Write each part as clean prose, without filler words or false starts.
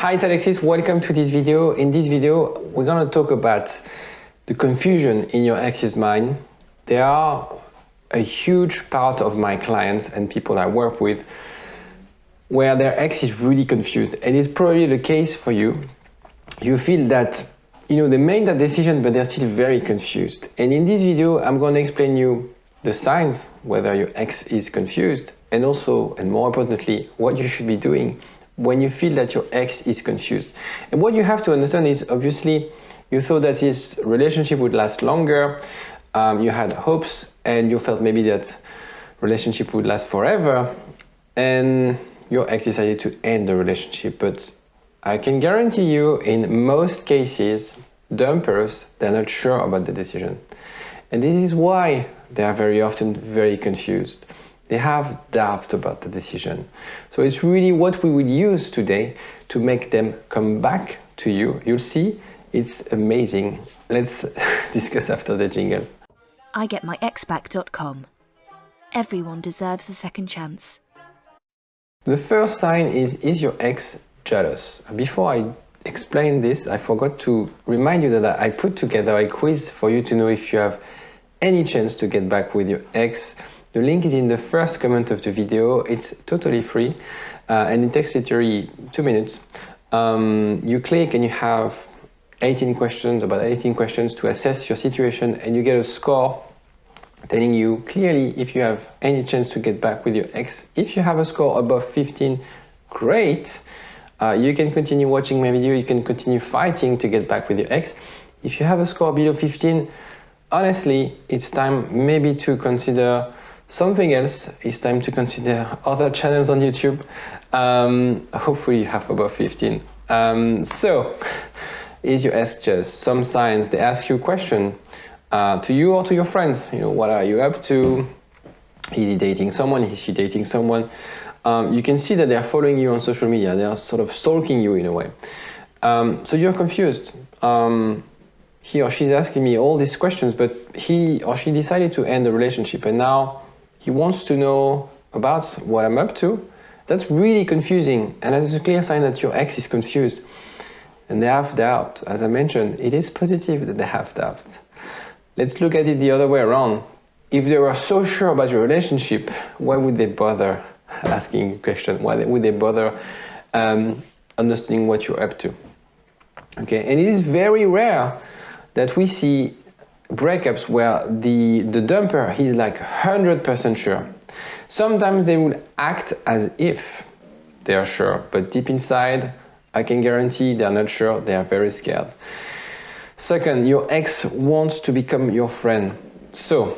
Hi, it's Alexis. Welcome to this video. In this video, we're going to talk about the confusion in your ex's mind. They are a huge part of my clients and people I work with where their ex is really confused, and it's probably the case for you. You feel that they made that decision, but they're still very confused. And in this video, I'm going to explain you the signs whether your ex is confused, and also, and more importantly, what you should be doing when you feel that your ex is confused. And what you have to understand is, obviously, you thought that this relationship would last longer, you had hopes, and you felt maybe that relationship would last forever, and your ex decided to end the relationship. But I can guarantee you, in most cases, dumpers, they're not sure about the decision. And this is why they are very often very confused. They have doubt about the decision. So it's really what we will use today to make them come back to you. You'll see, it's amazing. Let's discuss after the jingle. ismyexconfused.com. Everyone deserves a second chance. The first sign is your ex jealous? Before I explain this, I forgot to remind you that I put together a quiz for you to know if you have any chance to get back with your ex. The link is in the first comment of the video. It's totally free and it takes literally 2 minutes. You click and you have 18 questions, about 18 questions to assess your situation, and you get a score telling you clearly if you have any chance to get back with your ex. If you have a score above 15, great. You can continue watching my video, you can continue fighting to get back with your ex. If you have a score below 15, honestly, it's time maybe to consider something else. It's time to consider other channels on YouTube. Hopefully you have above 15. So, is your ex jealous? Some signs, they ask you a question to you or to your friends. What are you up to? Is he dating someone? Is she dating someone? You can see that they are following you on social media. They are sort of stalking you in a way. So you're confused. He or she's asking me all these questions, but he or she decided to end the relationship, and now he wants to know about what I'm up to. That's really confusing, and that is a clear sign that your ex is confused. And they have doubt. As I mentioned, it is positive that they have doubt. Let's look at it the other way around. If they were so sure about your relationship, why would they bother asking a question? Why would they bother understanding what you're up to? Okay, and it is very rare that we see breakups where the dumper, he's like 100% sure. Sometimes they will act as if they are sure, but deep inside, I can guarantee they are not sure, they are very scared. Second, your ex wants to become your friend. So,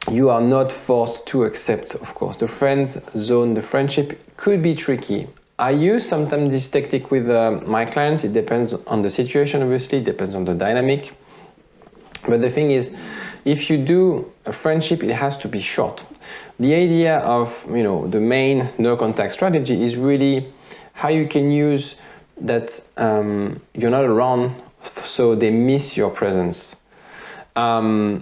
you are not forced to accept, of course. The friend zone, the friendship could be tricky. I use sometimes this technique with my clients. It depends on the situation, obviously, it depends on the dynamic. But the thing is, if you do a friendship, it has to be short. The idea of, the main no contact strategy is really how you can use that you're not around, so they miss your presence. So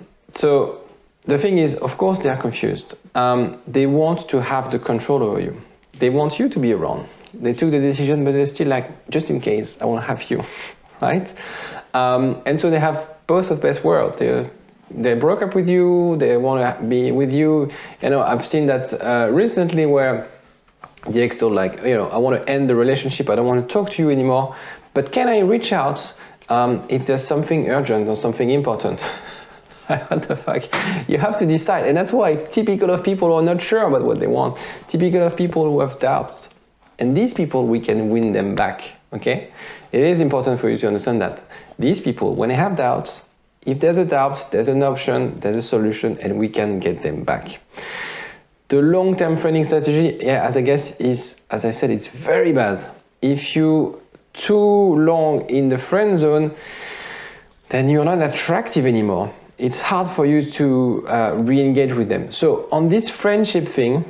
the thing is, of course, they are confused. They want to have the control over you. They want you to be around. They took the decision, but they're still like, just in case, I want to have you, right? And so they have both of best worlds. They broke up with you, they want to be with you. I've seen that recently where the ex told like, I want to end the relationship, I don't want to talk to you anymore, but can I reach out if there's something urgent or something important? What the fuck? You have to decide. And that's why typical of people who are not sure about what they want, typical of people who have doubts. And these people, we can win them back, okay? It is important for you to understand that. These people, when they have doubts, if there's a doubt, there's an option, there's a solution, and we can get them back. The long-term friending strategy, as I said, it's very bad. If you too long in the friend zone, then you're not attractive anymore. It's hard for you to re-engage with them. So on this friendship thing,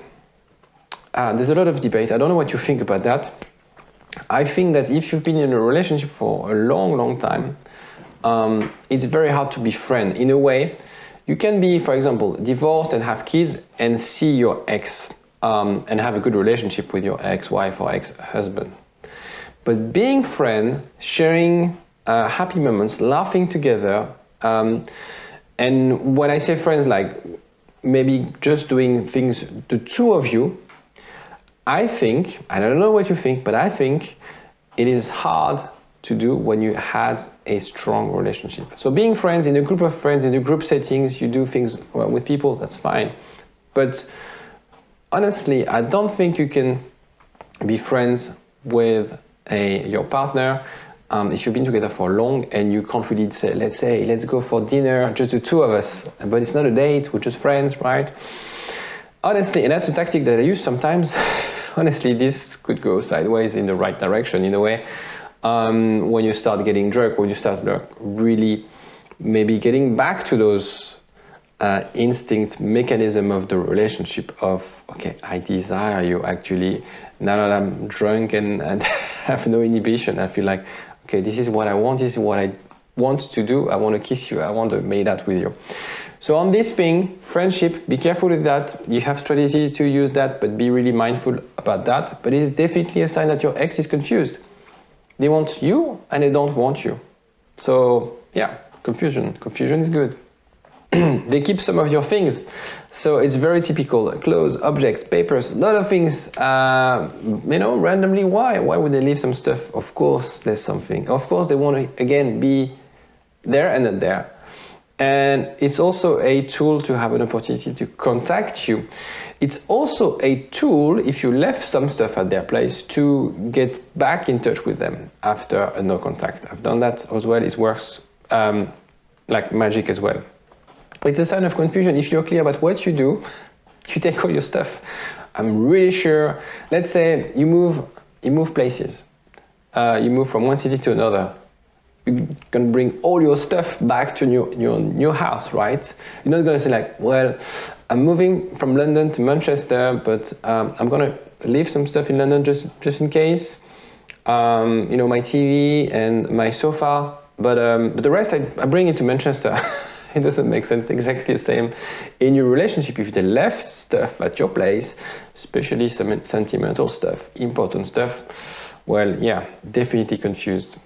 there's a lot of debate. I don't know what you think about that. I think that if you've been in a relationship for a long, long time, it's very hard to be friends. In a way, you can be, for example, divorced and have kids and see your ex and have a good relationship with your ex-wife or ex-husband. But being friends, sharing happy moments, laughing together, and when I say friends, like maybe just doing things, the two of you, I think, I don't know what you think, but I think it is hard to do when you had a strong relationship. So being friends in a group of friends, in a group settings, you do things with people, that's fine. But honestly, I don't think you can be friends with your partner if you've been together for long and you can't really say, let's go for dinner, just the two of us. But it's not a date, we're just friends, right? Honestly, and that's a tactic that I use sometimes. Honestly, this could go sideways in the right direction in a way. When you start getting drunk, when you start really maybe getting back to those instinct mechanism of the relationship of, okay, I desire you actually. Now that I'm drunk and have no inhibition, I feel like, okay, this is what I want, this is what I want to do. I want to kiss you, I want to make that with you. So on this thing, friendship, be careful with that. You have strategies to use that, but be really mindful about that. But it is definitely a sign that your ex is confused. They want you and they don't want you. So yeah, confusion is good. They keep some of your things. So it's very typical. Clothes, objects, papers, a lot of things, randomly. Why would they leave some stuff? Of course there's something. Of course they want to, again, be there and not there. And it's also a tool to have an opportunity to contact you. It's also a tool, if you left some stuff at their place, to get back in touch with them after a no contact. I've done that as well. It works like magic as well. It's a sign of confusion. If you're clear about what you do, you take all your stuff. I'm really sure, let's say you move places. You move from one city to another. You can bring all your stuff back to your new house, right? You're not going to say like, well, I'm moving from London to Manchester, but I'm going to leave some stuff in London just in case. My TV and my sofa, but the rest I bring it to Manchester. It doesn't make sense. Exactly the same in your relationship. If they left stuff at your place, especially some sentimental stuff, important stuff, well, yeah, definitely confused.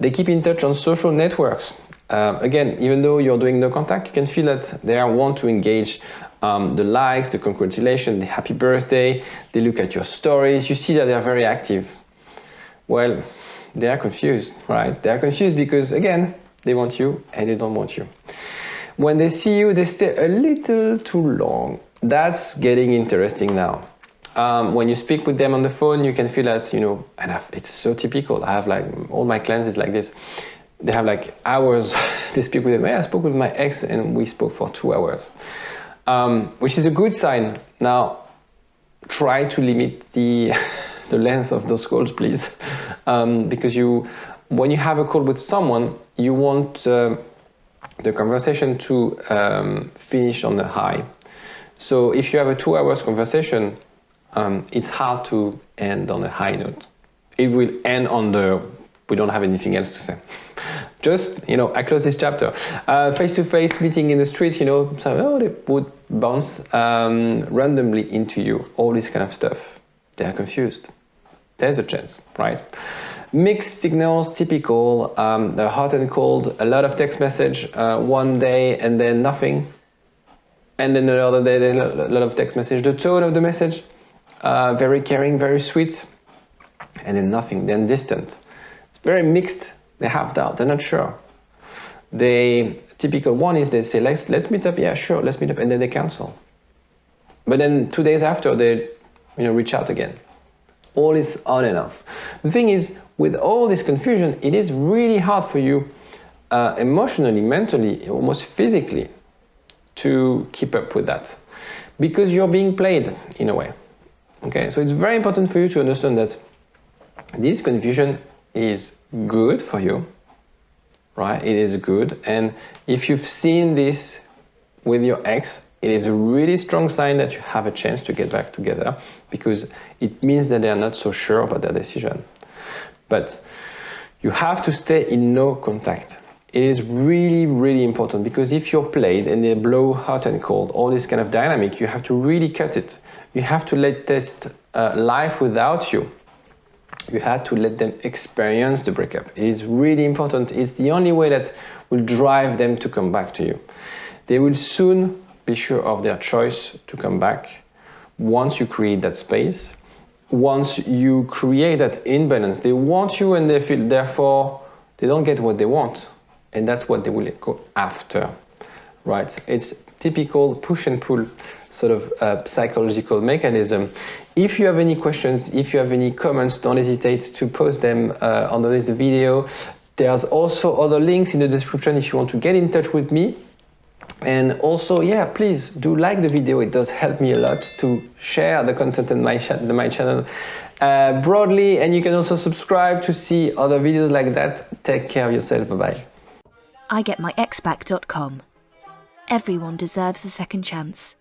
They keep in touch on social networks. Again, even though you're doing no contact, you can feel that they want to engage the likes, the congratulations, the happy birthday. They look at your stories. You see that they're very active. Well, they are confused, right? They are confused because, again, they want you and they don't want you. When they see you, they stay a little too long. That's getting interesting now. When you speak with them on the phone, you can feel that, and it's so typical. I have like all my clients, it's like this. They have like hours. They speak with them. Hey, I spoke with my ex and we spoke for 2 hours, which is a good sign. Now, try to limit the length of those calls, please, because when you have a call with someone, you want the conversation to finish on a high. So if you have a 2 hours conversation, it's hard to end on a high note. It will end on we don't have anything else to say. Just, I close this chapter. Face-to-face meeting in the street, they would bounce randomly into you, all this kind of stuff. They are confused. There's a chance, right? Mixed signals, typical, hot and cold, a lot of text message one day and then nothing. And then another day, a lot of text message. The tone of the message, very caring, very sweet. And then nothing, then distant. It's very mixed. They have doubt, they're not sure. Typical one is they say, let's meet up, yeah, sure, let's meet up, and then they cancel. But then 2 days after, they reach out again. All is on and off. The thing is, with all this confusion, it is really hard for you emotionally, mentally, almost physically, to keep up with that. Because you're being played, in a way. Okay, so it's very important for you to understand that this confusion is good for you, right? It is good. And if you've seen this with your ex, it is a really strong sign that you have a chance to get back together, because it means that they are not so sure about their decision. But you have to stay in no contact. It is really, really important, because if you're played and they blow hot and cold, all this kind of dynamic, you have to really cut it. You have to let test life without you. You had to let them experience the breakup. It is really important. It's the only way that will drive them to come back to you. They will soon be sure of their choice to come back once you create that space. Once you create that imbalance, they want you and they feel therefore they don't get what they want. And that's what they will go after, right? It's typical push and pull sort of psychological mechanism. If you have any questions, if you have any comments, don't hesitate to post them underneath the video. There's also other links in the description if you want to get in touch with me. And also, yeah, please do like the video. It does help me a lot to share the content in my channel broadly. And you can also subscribe to see other videos like that. Take care of yourself. Bye-bye. IgetMyExback.com. Everyone deserves a second chance.